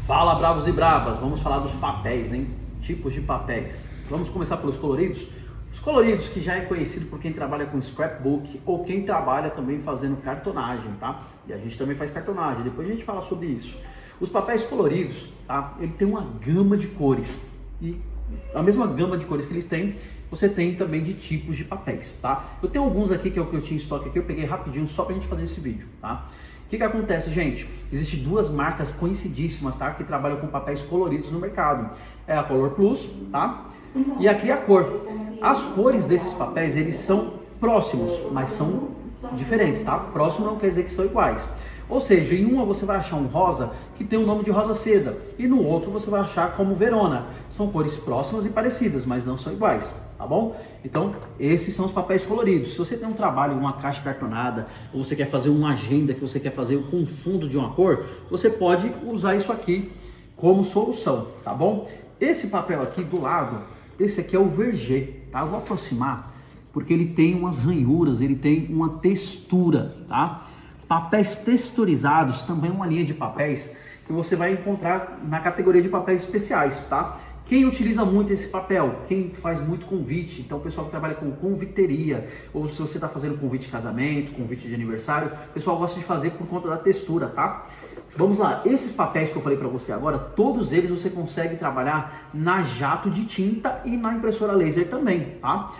Fala, bravos e bravas, vamos falar dos papéis, hein? Tipos de papéis. Vamos começar pelos coloridos. Os coloridos, que já é conhecido por quem trabalha com scrapbook ou quem trabalha também fazendo cartonagem, tá? E a gente também faz cartonagem, depois a gente fala sobre isso. Os papéis coloridos, tá? Ele tem uma gama de cores e a mesma gama de cores que eles têm, você tem também de tipos de papéis, tá? Eu tenho alguns aqui que é o que eu tinha em estoque aqui, eu peguei rapidinho só pra gente fazer esse vídeo, tá? O que acontece, gente? Existem duas marcas conhecidíssimas, tá? Que trabalham com papéis coloridos no mercado. É a Color Plus, tá? E a Criacor. As cores desses papéis, eles são próximos, mas são diferentes, tá? Próximo não quer dizer que são iguais. Ou seja, em uma você vai achar um rosa que tem o nome de rosa seda e no outro você vai achar como Verona. São cores próximas e parecidas, mas não são iguais, tá bom? Então, esses são os papéis coloridos. Se você tem um trabalho, uma caixa cartonada, ou você quer fazer uma agenda que você quer fazer com fundo de uma cor, você pode usar isso aqui como solução, tá bom? Esse papel aqui do lado, esse aqui é o Verger, tá? Eu vou aproximar porque ele tem umas ranhuras, ele tem uma textura, tá? Papéis texturizados também é uma linha de papéis que você vai encontrar na categoria de papéis especiais, tá? Quem utiliza muito esse papel? Quem faz muito convite, então o pessoal que trabalha com conviteria, ou se você está fazendo convite de casamento, convite de aniversário, o pessoal gosta de fazer por conta da textura, tá? Vamos lá, esses papéis que eu falei para você agora, todos eles você consegue trabalhar na jato de tinta e na impressora laser também, tá?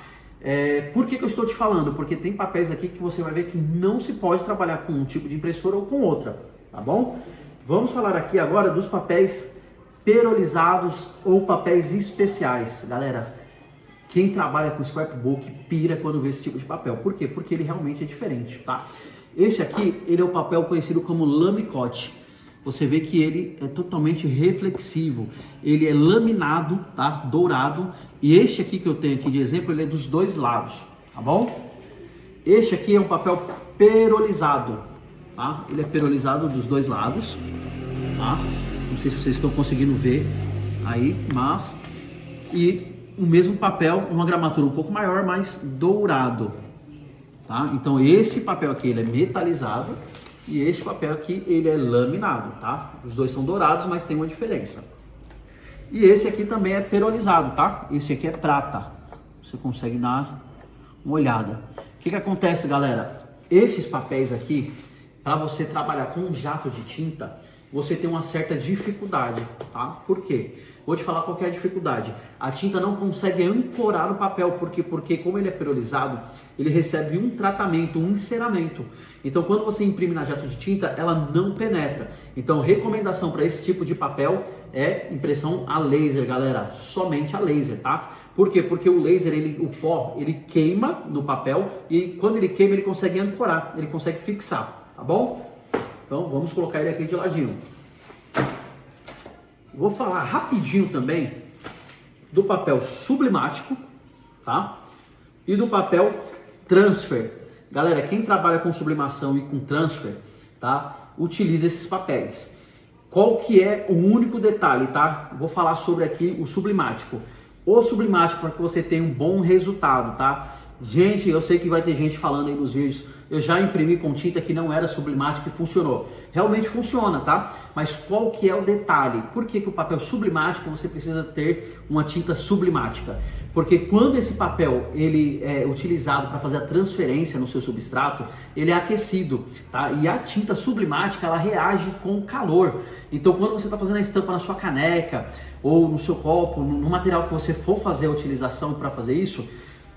Por que eu estou te falando? Porque tem papéis aqui que você vai ver que não se pode trabalhar com um tipo de impressora ou com outra, tá bom? Vamos falar aqui agora dos papéis perolizados ou papéis especiais. Galera, quem trabalha com scrapbook pira quando vê esse tipo de papel. Por quê? Porque ele realmente é diferente, tá? Esse aqui, ele é o papel conhecido como lamicote. Você vê que ele é totalmente reflexivo, ele é laminado, tá? Dourado. E este aqui que eu tenho aqui de exemplo, ele é dos dois lados, tá bom? Este aqui é um papel perolizado, tá? Ele é perolizado dos dois lados, tá? Não sei se vocês estão conseguindo ver aí, mas... E o mesmo papel, uma gramatura um pouco maior, mas dourado, tá? Então esse papel aqui, ele é metalizado. E este papel aqui, ele é laminado, tá? Os dois são dourados, mas tem uma diferença. E esse aqui também é perolizado, tá? Esse aqui é prata. Você consegue dar uma olhada. O que acontece, galera? Esses papéis aqui, para você trabalhar com um jato de tinta, você tem uma certa dificuldade, tá? Por quê? Vou te falar qual que é a dificuldade. A tinta não consegue ancorar o papel, porque como ele é perolizado, ele recebe um tratamento, um enceramento. Então, quando você imprime na jato de tinta, ela não penetra. Então, recomendação para esse tipo de papel é impressão a laser, galera. Somente a laser, tá? Por quê? Porque o laser, o pó, ele queima no papel e quando ele queima, ele consegue ancorar, ele consegue fixar, tá bom? Então, vamos colocar ele aqui de ladinho. Vou falar rapidinho também do papel sublimático, tá? E do papel transfer. Galera, quem trabalha com sublimação e com transfer, tá? Utiliza esses papéis. Qual que é o único detalhe, tá? Vou falar sobre aqui o sublimático. O sublimático para que você tenha um bom resultado, tá? Gente, eu sei que vai ter gente falando aí nos vídeos, eu já imprimi com tinta que não era sublimático e funcionou. Realmente funciona, tá? Mas qual que é o detalhe? Por que o papel sublimático você precisa ter uma tinta sublimática? Porque quando esse papel ele é utilizado para fazer a transferência no seu substrato, ele é aquecido, tá? E a tinta sublimática, ela reage com calor. Então, quando você está fazendo a estampa na sua caneca ou no seu copo, no material que você for fazer a utilização para fazer isso,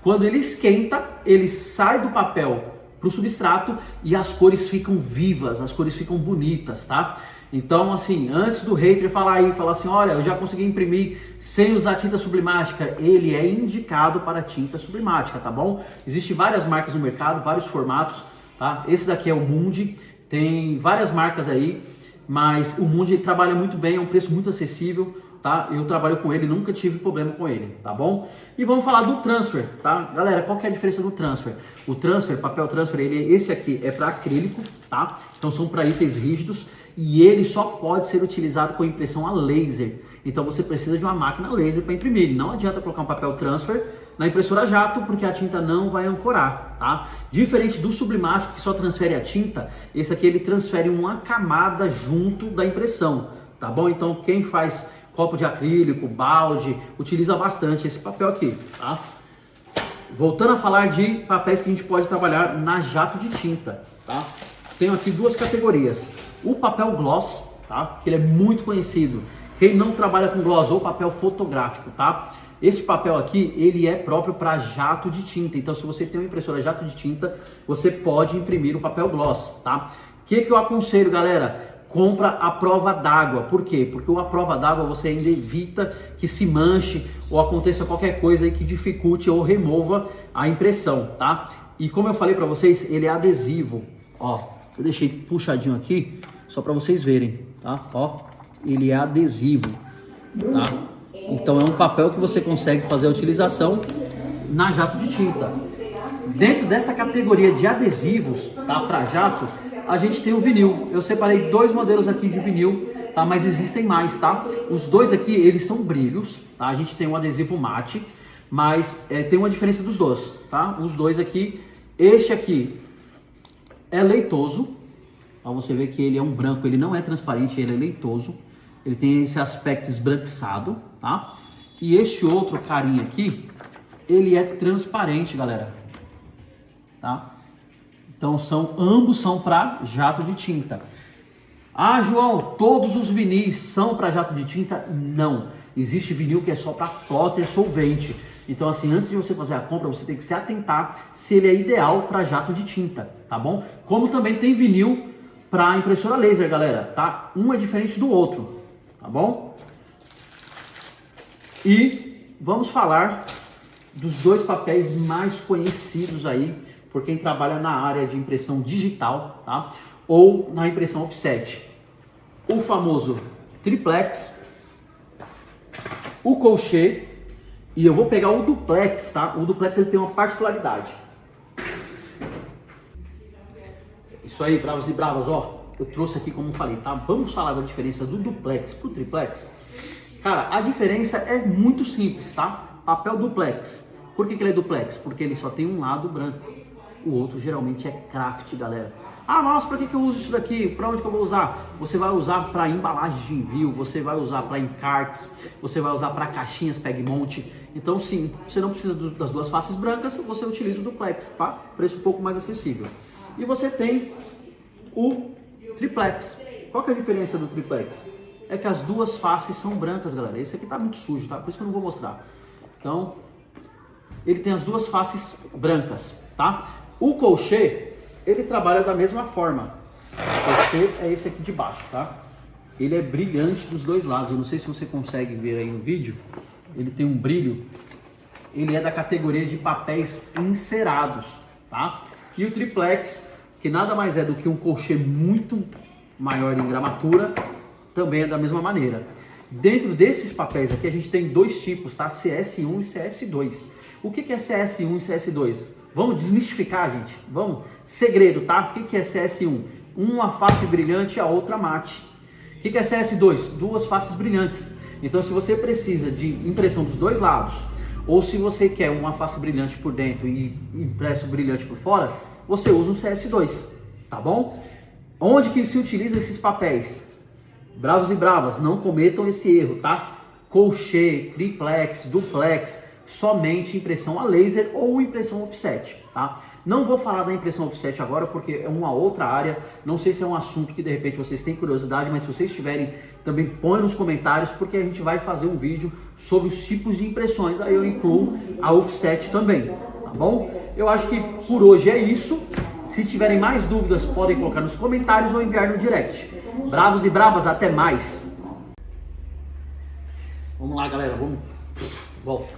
quando ele esquenta, ele sai do papel para o substrato e as cores ficam vivas, as cores ficam bonitas, tá? Então, assim, antes do hater falar assim, olha, eu já consegui imprimir sem usar tinta sublimática, ele é indicado para tinta sublimática, tá bom? Existem várias marcas no mercado, vários formatos, tá? Esse daqui é o Mundi, tem várias marcas aí, mas o Mundi trabalha muito bem, é um preço muito acessível, tá? Eu trabalho com ele, nunca tive problema com ele, tá bom? E vamos falar do transfer, tá? Galera, qual que é a diferença do transfer? O transfer, papel transfer, esse aqui é para acrílico, tá? Então são para itens rígidos e ele só pode ser utilizado com impressão a laser. Então você precisa de uma máquina laser para imprimir. Não adianta colocar um papel transfer na impressora jato, porque a tinta não vai ancorar, tá? Diferente do sublimático, que só transfere a tinta, esse aqui ele transfere uma camada junto da impressão, tá bom? Então quem faz copo de acrílico, balde, utiliza bastante esse papel aqui, tá? Voltando a falar de papéis que a gente pode trabalhar na jato de tinta, tá? Tenho aqui duas categorias. O papel gloss, tá? Que ele é muito conhecido. Quem não trabalha com gloss ou papel fotográfico, tá? Este papel aqui, ele é próprio para jato de tinta. Então, se você tem uma impressora jato de tinta, você pode imprimir o papel gloss, tá? O que eu aconselho, galera? Compra a prova d'água. Por quê? Porque a prova d'água você ainda evita que se manche ou aconteça qualquer coisa aí que dificulte ou remova a impressão, tá? E como eu falei para vocês, ele é adesivo. Ó, eu deixei puxadinho aqui só para vocês verem, tá? Ó, ele é adesivo, tá? Então é um papel que você consegue fazer a utilização na jato de tinta. Dentro dessa categoria de adesivos, tá? Para jato, a gente tem o vinil. Eu separei dois modelos aqui de vinil, tá? Mas existem mais, tá? Os dois aqui, eles são brilhos, tá? A gente tem um adesivo mate, mas tem uma diferença dos dois, tá? Os dois aqui, este aqui é leitoso, ó, você vê que ele é um branco, ele não é transparente, ele é leitoso, ele tem esse aspecto esbranquiçado, tá? E este outro carinha aqui, ele é transparente, galera, tá? Então ambos são para jato de tinta. Ah, João, todos os vinis são para jato de tinta? Não. Existe vinil que é só para plotter solvente. Então assim, antes de você fazer a compra, você tem que se atentar se ele é ideal para jato de tinta, tá bom? Como também tem vinil para impressora laser, galera, tá? Um é diferente do outro, tá bom? E vamos falar dos dois papéis mais conhecidos aí por quem trabalha na área de impressão digital, tá? Ou na impressão offset. O famoso triplex, o colchê, e eu vou pegar o duplex, tá? O duplex ele tem uma particularidade. Isso aí, bravos e bravas, ó. Eu trouxe aqui como falei, tá? Vamos falar da diferença do duplex pro triplex. Cara, a diferença é muito simples, tá? Papel duplex. Por que ele é duplex? Porque ele só tem um lado branco. O outro geralmente é craft, galera. Ah, nossa, para que eu uso isso daqui? Para onde que eu vou usar? Você vai usar para embalagem de envio, você vai usar para encartes, você vai usar para caixinhas peg-monte. Então sim, você não precisa das duas faces brancas, você utiliza o duplex, tá? Preço um pouco mais acessível. E você tem o triplex. Qual que é a diferença do triplex? É que as duas faces são brancas, galera. Esse aqui tá muito sujo, tá? Por isso que eu não vou mostrar. Então, ele tem as duas faces brancas, tá? O colchê, ele trabalha da mesma forma. O colchê é esse aqui de baixo, tá? Ele é brilhante dos dois lados. Eu não sei se você consegue ver aí no vídeo. Ele tem um brilho. Ele é da categoria de papéis encerados, tá? E o triplex, que nada mais é do que um colchê muito maior em gramatura, também é da mesma maneira. Dentro desses papéis aqui, a gente tem dois tipos, tá? CS1 e CS2. O que é CS1 e CS2? Vamos desmistificar, gente. Vamos. Segredo, tá? O que é CS1? Uma face brilhante e a outra mate. O que é CS2? Duas faces brilhantes. Então, se você precisa de impressão dos dois lados, ou se você quer uma face brilhante por dentro e impresso brilhante por fora, você usa um CS2, tá bom? Onde que se utiliza esses papéis? Bravos e bravas, não cometam esse erro, tá? Colchê, triplex, duplex, somente impressão a laser ou impressão offset, tá? Não vou falar da impressão offset agora porque é uma outra área, não sei se é um assunto que de repente vocês têm curiosidade, mas se vocês tiverem, também põe nos comentários porque a gente vai fazer um vídeo sobre os tipos de impressões, aí eu incluo a offset também, tá bom? Eu acho que por hoje é isso. Se tiverem mais dúvidas, podem colocar nos comentários ou enviar no direct. Bravos e bravas, até mais! Vamos lá, galera, vamos... Volta!